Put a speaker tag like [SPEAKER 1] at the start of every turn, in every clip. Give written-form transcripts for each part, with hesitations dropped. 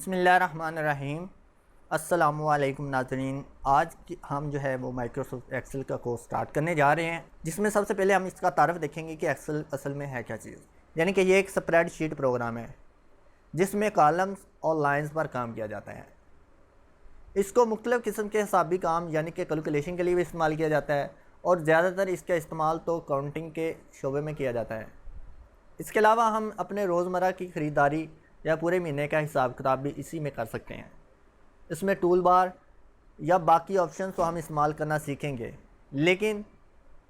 [SPEAKER 1] बिस्मिल्लाहिर्रहमानिर्रहीम। अस्सलामुअलैकुम नाज़रीन। आज हम जो है वो माइक्रोसॉफ्ट एक्सेल का कोर्स स्टार्ट करने जा रहे हैं, जिसमें सबसे पहले हम इसका तारफ़ देखेंगे कि एक्सेल असल में है क्या चीज़। यानी कि ये एक स्प्रेडशीट प्रोग्राम है जिसमें कॉलम्स और लाइंस पर काम किया जाता है। इसको मुख्तलिफ़ किस्म के हिसाबी काम यानी कि कैलकुलेशन के लिए भी इस्तेमाल किया जाता है और ज़्यादातर इसका इस्तेमाल तो काउंटिंग के शोबे में किया जाता है। इसके अलावा हम अपने रोज़मर्रा की ख़रीदारी या पूरे महीने का हिसाब किताब भी इसी में कर सकते हैं। इसमें टूल बार या बाकी ऑप्शंस तो हम इस्तेमाल करना सीखेंगे, लेकिन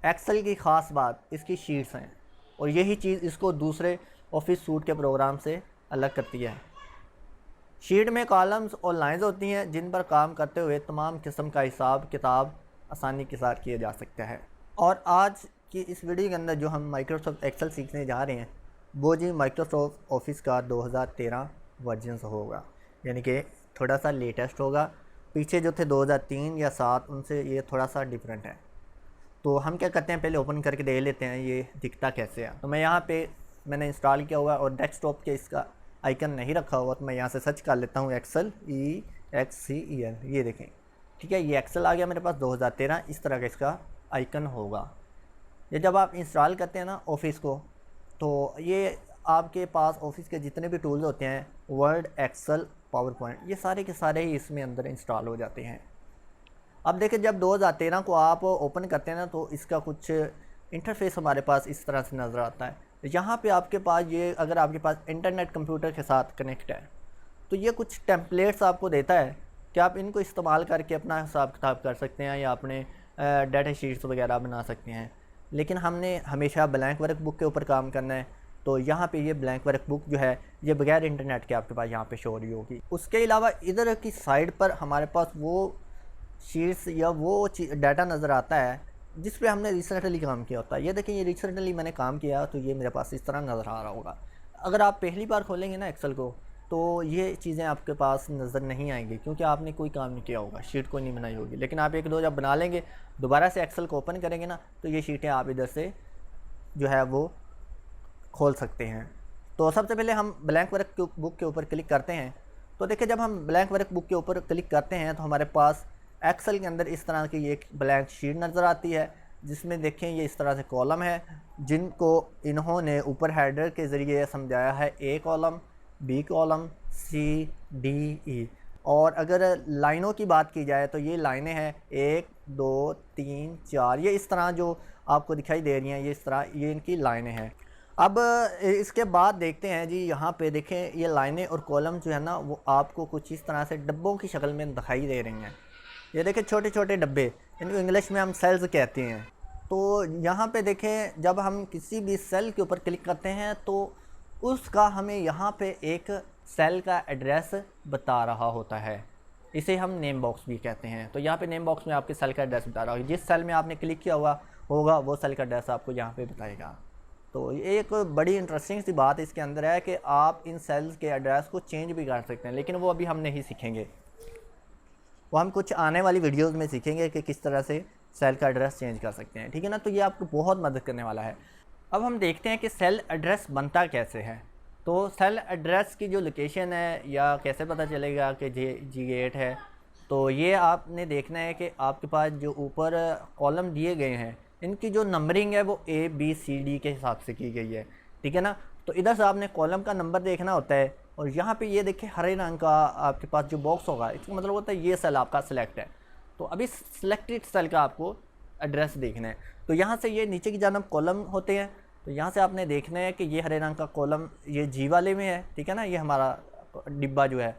[SPEAKER 1] एक्सेल की ख़ास बात इसकी शीट्स हैं और यही चीज़ इसको दूसरे ऑफिस सूट के प्रोग्राम से अलग करती है। शीट में कॉलम्स और लाइंस होती हैं जिन पर काम करते हुए तमाम किस्म का हिसाब किताब आसानी के साथ किया जा सकता है। और आज की इस वीडियो के अंदर जो हम माइक्रोसॉफ्ट एक्सेल सीखने जा रहे हैं वो जी माइक्रोसॉफ्ट ऑफिस का 2013 वर्जन होगा, यानी कि थोड़ा सा लेटेस्ट होगा। पीछे जो थे 2003 या 7 उनसे ये थोड़ा सा डिफरेंट है। तो हम क्या करते हैं, पहले ओपन करके देख लेते हैं ये दिखता कैसे है। तो मैं यहाँ पे मैंने इंस्टॉल किया हुआ और डेस्कटॉप के इसका आइकन नहीं रखा हुआ, तो मैं यहाँ से सर्च कर लेता हूँ एक्सेल EXCEL। ये देखें, ठीक है, ये एक्सेल आ गया मेरे पास 2013। इस तरह का इसका आइकन होगा। ये जब आप इंस्टॉल करते हैं ना ऑफिस को, तो ये आपके पास ऑफिस के जितने भी टूल्स होते हैं, वर्ड, एक्सेल, पावर पॉइंट, ये सारे के सारे ही इसमें अंदर इंस्टॉल हो जाते हैं। अब देखिए, जब 2013 को आप ओपन करते हैं ना तो इसका कुछ इंटरफेस हमारे पास इस तरह से नज़र आता है। यहाँ पे आपके पास ये, अगर आपके पास इंटरनेट कंप्यूटर के साथ कनेक्ट है तो ये कुछ टेम्पलेट्स आपको देता है कि आप इनको इस्तेमाल करके अपना हिसाब किताब कर सकते हैं या अपने डाटा शीट्स वगैरह बना सकते हैं। लेकिन हमने हमेशा ब्लैंक वर्क बुक के ऊपर काम करना है, तो यहाँ पे ये ब्लैंक वर्क बुक जो है ये बगैर इंटरनेट के आपके पास यहाँ पे शो हो रही होगी। उसके अलावा इधर की साइड पर हमारे पास वो शीट्स या वो डाटा नज़र आता है जिस पे हमने रिसेंटली काम किया होता है। ये देखिए, ये रिसेंटली मैंने काम किया तो ये मेरे पास इस तरह नज़र आ रहा होगा। अगर आप पहली बार खोलेंगे ना एक्सेल को तो ये चीज़ें आपके पास नज़र नहीं आएंगी, क्योंकि आपने कोई काम नहीं किया होगा, शीट कोई नहीं बनाई होगी। लेकिन आप एक दो जब बना लेंगे, दोबारा से एक्सेल को ओपन करेंगे ना, तो ये शीटें आप इधर से जो है वो खोल सकते हैं। तो सबसे पहले हम ब्लैंक वर्क बुक के ऊपर क्लिक करते हैं। तो देखिए, जब हम ब्लैंक वर्क बुक के ऊपर क्लिक करते हैं तो हमारे पास एक्सेल के अंदर इस तरह की एक ब्लैंक शीट नज़र आती है, जिसमें देखें ये इस तरह से कॉलम है जिनको इन्होंने ऊपर हेडर के ज़रिए समझाया है। A column, B column, C, D, E। और अगर लाइनों की बात की जाए तो ये लाइनें हैं 1 2 3 4, ये इस तरह जो आपको दिखाई दे रही हैं, ये इस तरह ये इनकी लाइनें हैं। अब इसके बाद देखते हैं जी, यहाँ पे देखें ये लाइनें और कॉलम जो है ना वो आपको कुछ इस तरह से डब्बों की शक्ल में दिखाई दे रही हैं। ये देखें, छोटे छोटे डब्बे, इनको इंग्लिश में हम सेल्स कहते हैं। तो यहाँ पे देखें, जब हम किसी भी सेल के ऊपर क्लिक करते हैं तो उसका हमें यहाँ पे एक सेल का एड्रेस बता रहा होता है। इसे हम नेम बॉक्स भी कहते हैं। तो यहाँ पे नेम बॉक्स में आपके सेल का एड्रेस बता रहा होगा। जिस सेल में आपने क्लिक किया हुआ होगा वो सेल का एड्रेस आपको यहाँ पे बताएगा। तो ये एक बड़ी इंटरेस्टिंग सी बात इसके अंदर है कि आप इन सेल्स के एड्रेस को चेंज भी कर सकते हैं, लेकिन वो अभी हम नहीं सीखेंगे। वो हम कुछ आने वाली वीडियोस में सीखेंगे कि किस तरह से सेल का एड्रेस चेंज कर सकते हैं, ठीक है ना। तो ये आपको बहुत मदद करने वाला है। अब हम देखते हैं कि सेल एड्रेस बनता कैसे है। तो सेल एड्रेस की जो लोकेशन है या कैसे पता चलेगा कि G8 है, तो ये आपने देखना है कि आपके पास जो ऊपर कॉलम दिए गए हैं इनकी जो नंबरिंग है वो ABCD के हिसाब से की गई है, ठीक है ना। तो इधर से आपने कॉलम का नंबर देखना होता है और यहाँ पे ये देखिए हरे रंग का आपके पास जो बॉक्स होगा, इसका मतलब होता है ये सेल आपका सिलेक्ट है। तो अभी सिलेक्टेड सेल का आपको एड्रेस देखना है। तो यहाँ से ये नीचे की जानब कॉलम होते हैं, तो यहाँ से आपने देखना है कि ये हरे रंग का कॉलम ये G वाले में है, ठीक है ना। ये हमारा डिब्बा जो है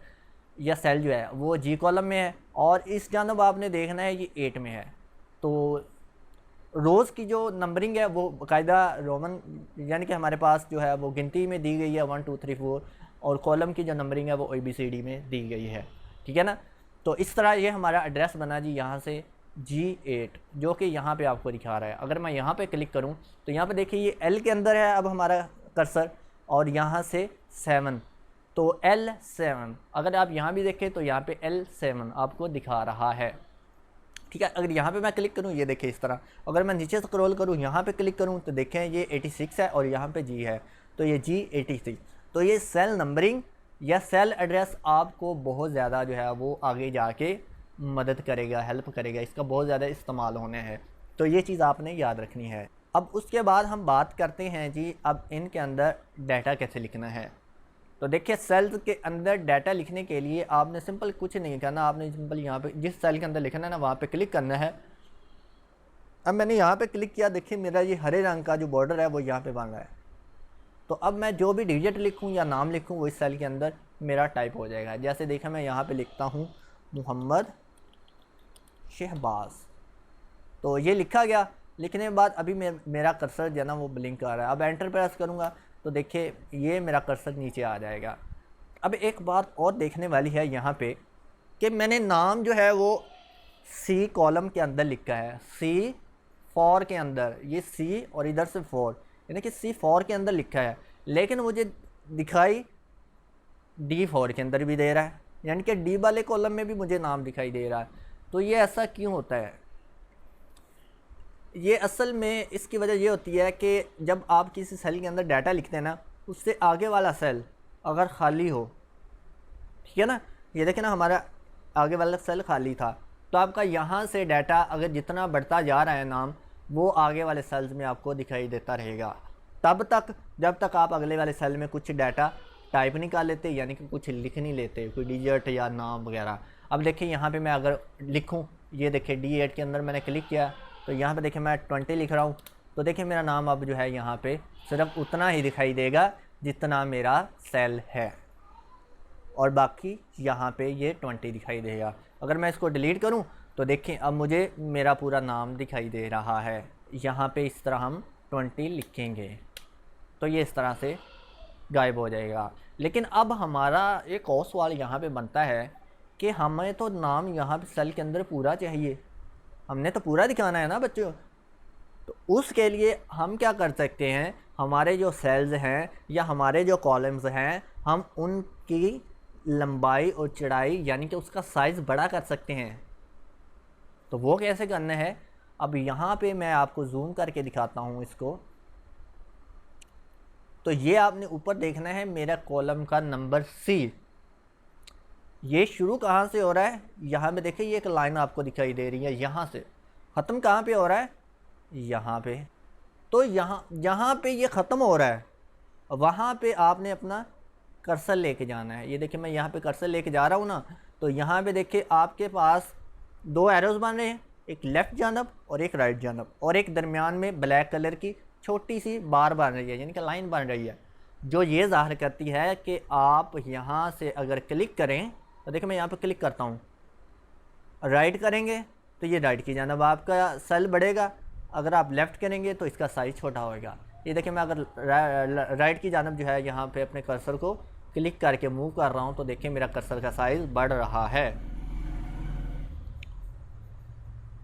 [SPEAKER 1] या सेल जो है वो G कॉलम में है और इस जानब आपने देखना है ये 8 में है। तो रोज़ की जो नंबरिंग है वो बाकायदा रोमन यानी कि हमारे पास जो है वो गिनती में दी गई है 1 2 3 4, और कॉलम की जो नंबरिंग है वो ABCD में दी गई है, ठीक है ना। तो इस तरह ये हमारा एड्रेस बना जी यहाँ से G8, जो कि यहाँ पे आपको दिखा रहा है। अगर मैं यहाँ पे क्लिक करूँ तो यहाँ पे देखिए ये L के अंदर है अब हमारा कर्सर, और यहाँ से 7, तो L7। अगर आप यहाँ भी देखें तो यहाँ पे L7 आपको दिखा रहा है, ठीक है। अगर यहाँ पे मैं क्लिक करूँ, ये देखिए इस तरह। अगर मैं नीचे स्क्रॉल करूँ, यहाँ पे क्लिक करूँ तो देखें ये 86 है और यहाँ पे G है, तो ये G86। तो ये सेल नंबरिंग यह सेल एड्रेस आपको बहुत ज़्यादा जो है वो आगे जाके मदद करेगा, हेल्प करेगा, इसका बहुत ज़्यादा इस्तेमाल होने हैं। तो ये चीज़ आपने याद रखनी है। अब उसके बाद हम बात करते हैं जी, अब इनके अंदर डाटा कैसे लिखना है। तो देखिए सेल्स के अंदर डाटा लिखने के लिए आपने सिंपल कुछ नहीं करना, आपने सिंपल यहाँ पे जिस सेल के अंदर लिखना है ना वहाँ पे क्लिक करना है। अब मैंने यहाँ पे क्लिक किया, देखिए मेरा ये हरे रंग का जो बॉर्डर है वो यहाँ पे बन रहा है। तो अब मैं जो भी डिजिट लिखूँ या नाम लिखूँ वो इस सेल के अंदर मेरा टाइप हो जाएगा। जैसे देखिए मैं यहाँ पे लिखता हूँ मोहम्मद शहबाज, तो ये लिखा गया। लिखने के बाद अभी मेरा कर्सर जो है ना वो ब्लिंक आ रहा है। अब एंटर प्रेस करूँगा तो देखिए ये मेरा कर्सर नीचे आ जाएगा। अब एक बात और देखने वाली है यहाँ पे कि मैंने नाम जो है वो सी कॉलम के अंदर लिखा है, सी फॉर के अंदर, ये सी और इधर से फॉर, यानी कि सी फॉर के अंदर लिखा है, लेकिन मुझे दिखाई डी फॉर के अंदर भी दे रहा है, यानी कि डी वाले कॉलम में भी मुझे नाम दिखाई दे रहा है। तो ये ऐसा क्यों होता है? ये असल में इसकी वजह ये होती है कि जब आप किसी सेल के अंदर डाटा लिखते हैं ना, उससे आगे वाला सेल अगर खाली हो, ठीक है ना, ये देखें ना हमारा आगे वाला सेल खाली था, तो आपका यहाँ से डाटा अगर जितना बढ़ता जा रहा है नाम, वो आगे वाले सेल्स में आपको दिखाई देता रहेगा, तब तक जब तक आप अगले वाले सेल में कुछ डाटा टाइप नहीं कर लेते, यानी कि कुछ लिख नहीं लेते, कोई डिजिट या नाम वगैरह। अब देखिए यहाँ पे मैं अगर लिखूँ, ये देखिए D8 के अंदर मैंने क्लिक किया तो यहाँ पे देखिए मैं 20 लिख रहा हूँ, तो देखिए मेरा नाम अब जो है यहाँ पे सिर्फ उतना ही दिखाई देगा जितना मेरा सेल है, और बाकी यहाँ पे ये 20 दिखाई देगा। अगर मैं इसको डिलीट करूँ तो देखिए अब मुझे मेरा पूरा नाम दिखाई दे रहा है। यहाँ पे इस तरह हम 20 लिखेंगे तो ये इस तरह से गायब हो जाएगा। लेकिन अब हमारा एक और सवाल यहाँ पे बनता है कि हमें तो नाम यहाँ पे सेल के अंदर पूरा चाहिए, हमने तो पूरा दिखाना है ना बच्चों। तो उसके लिए हम क्या कर सकते हैं, हमारे जो सेल्स हैं या हमारे जो कॉलम्स हैं, हम उनकी लंबाई और चौड़ाई यानी कि उसका साइज़ बड़ा कर सकते हैं। तो वो कैसे करना है, अब यहाँ पे मैं आपको जूम करके दिखाता हूँ इसको। तो ये आपने ऊपर देखना है मेरा कॉलम का नंबर सी, ये शुरू कहाँ से हो रहा है, यहाँ पे देखिए ये एक लाइन आपको दिखाई दे रही है, यहाँ से ख़त्म कहाँ पे हो रहा है, यहाँ पे। तो यहाँ पे ये ख़त्म हो रहा है, वहाँ पे आपने अपना कर्सर लेके जाना है। ये देखिए मैं यहाँ पे कर्सर लेके जा रहा हूँ ना, तो यहाँ पे देखिए आपके पास दो एरोज़ बन रहे हैं, एक लेफ़्ट जानब और एक राइट जानब, और एक दरमियान में ब्लैक कलर की छोटी सी बार बन रही है, यानी कि लाइन बन रही है, जो ये ज़ाहिर करती है कि आप यहाँ से अगर क्लिक करें तो देखिए मैं यहाँ पे क्लिक करता हूँ, राइट करेंगे तो ये राइट की जानब आपका सेल बढ़ेगा, अगर आप लेफ़्ट करेंगे तो इसका साइज़ छोटा होगा। ये देखिए मैं अगर राइट की जानब जो है यहाँ पे अपने कर्सर को क्लिक करके मूव कर रहा हूँ तो देखिए मेरा कर्सर का साइज़ बढ़ रहा है।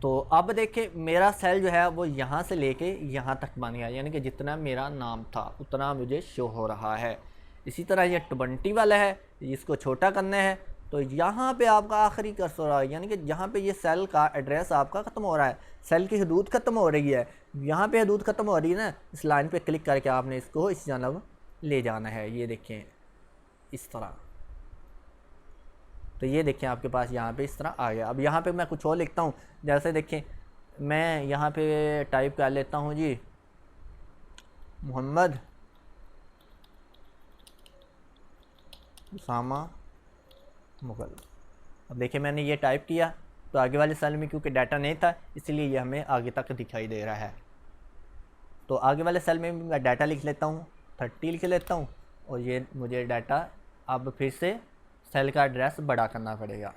[SPEAKER 1] तो अब देखिए मेरा सेल जो है वो यहाँ से लेके यहाँ तक बन गया, यानी कि जितना मेरा नाम था उतना मुझे शो हो रहा है। इसी तरह ये 20 वाला है, इसको छोटा करना है तो यहाँ पे आपका आखिरी कर्सर हो रहा है, यानी कि जहाँ पे ये सेल का एड्रेस आपका ख़त्म हो रहा है, सेल की हदूद ख़त्म हो रही है, यहाँ पे हदूद ख़त्म हो रही है ना, इस लाइन पे क्लिक करके आपने इसको इस जानब ले जाना है। ये देखें इस तरह, तो ये देखें आपके पास यहाँ पे इस तरह आ गया। अब यहाँ पे मैं कुछ और लिखता हूँ, जैसे देखें मैं यहाँ पे टाइप कर लेता हूँ जी मोहम्मद उसामा मुगल। अब देखिए मैंने ये टाइप किया तो आगे वाले सेल में क्योंकि डाटा नहीं था इसलिए ये हमें आगे तक दिखाई दे रहा है। तो आगे वाले सेल में भी मैं डाटा लिख लेता हूँ, 30 लिख लेता हूँ, और ये मुझे डाटा अब फिर से सेल का एड्रेस बड़ा करना पड़ेगा।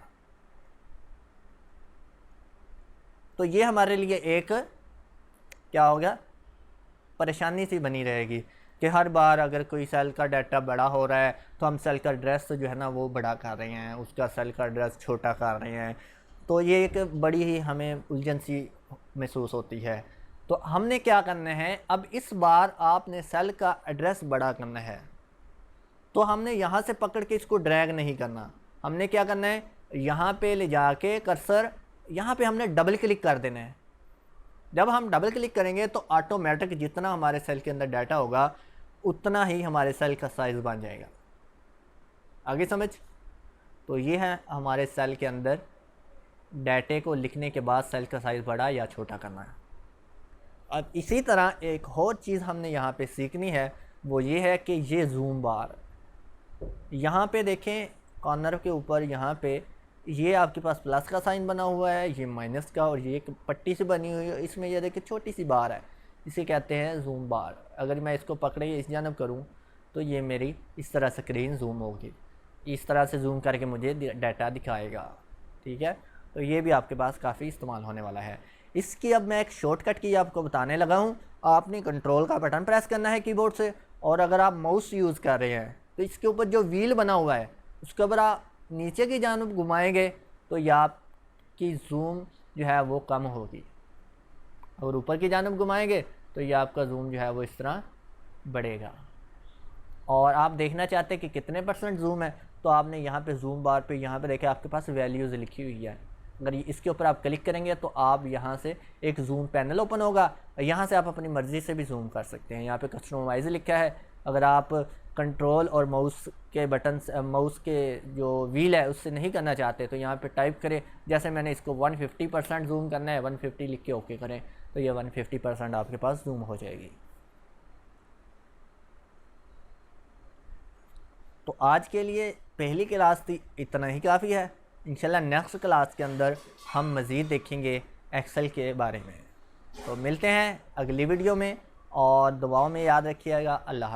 [SPEAKER 1] तो ये हमारे लिए एक क्या होगा, परेशानी सी बनी रहेगी कि हर बार अगर कोई सेल का डाटा बड़ा हो रहा है तो हम सेल का एड्रेस जो है ना वो बड़ा कर रहे हैं, उसका सेल का एड्रेस छोटा कर रहे हैं, तो ये एक बड़ी ही हमें उलझन सी महसूस होती है। तो हमने क्या करना है, अब इस बार आपने सेल का एड्रेस बड़ा करना है, तो हमने यहाँ से पकड़ के इसको ड्रैग नहीं करना, हमने क्या करना है, यहाँ पे ले जाके कर्सर यहाँ पे हमने डबल क्लिक कर देना है। जब हम डबल क्लिक करेंगे तो ऑटोमेटिक जितना हमारे सेल के अंदर डाटा होगा उतना ही हमारे सेल का साइज़ बन जाएगा। आगे समझ। तो ये है हमारे सेल के अंदर डाटे को लिखने के बाद सेल का साइज़ बड़ा या छोटा करना है। अब इसी तरह एक और चीज़ हमने यहाँ पे सीखनी है, वो ये है कि ये जूम बार, यहाँ पे देखें कॉर्नर के ऊपर, यहाँ पे ये आपके पास प्लस का साइन बना हुआ है, ये माइनस का, और ये एक पट्टी से बनी हुई है, इसमें ये देखिए छोटी सी बार है, इसे कहते हैं जूम बार। अगर मैं इसको पकड़े इस जानब करूँ तो ये मेरी इस तरह स्क्रीन जूम होगी, इस तरह से जूम करके मुझे डाटा दिखाएगा। ठीक है, तो ये भी आपके पास काफ़ी इस्तेमाल होने वाला है। इसकी अब मैं एक शॉर्टकट की आपको बताने लगा हूँ। आपने कंट्रोल का बटन प्रेस करना है कीबोर्ड से, और अगर आप माउस यूज़ कर रहे हैं तो इसके ऊपर जो व्हील बना हुआ है उसके ऊपर आप नीचे की जानब घुमाएंगे तो ये आपकी जूम जो है वो कम होगी, और ऊपर की जानब घुमाएंगे तो ये आपका जूम जो है वो इस तरह बढ़ेगा। और आप देखना चाहते हैं कि कितने % जूम है, तो आपने यहाँ पे जूम बार पे यहाँ पे देखें आपके पास वैल्यूज़ लिखी हुई है। अगर इसके ऊपर आप क्लिक करेंगे तो आप यहाँ से एक जूम पैनल ओपन होगा, और यहाँ से आप अपनी मर्ज़ी से भी जूम कर सकते हैं। यहाँ पे कस्टमाइज लिखा है। अगर आप कंट्रोल और माउस के बटन, माउस के जो व्हील है उससे नहीं करना चाहते तो यहाँ पे टाइप करें, जैसे मैंने इसको 150% जूम करना है, 150 लिख के ओके करें तो ये 150% आपके पास जूम हो जाएगी। तो आज के लिए पहली क्लास थी, इतना ही काफ़ी है। इंशाल्लाह नेक्स्ट क्लास के अंदर हम मज़ीद देखेंगे एक्सेल के बारे में। तो मिलते हैं अगली वीडियो में, और दुआओं में याद रखिएगा। अल्लाह।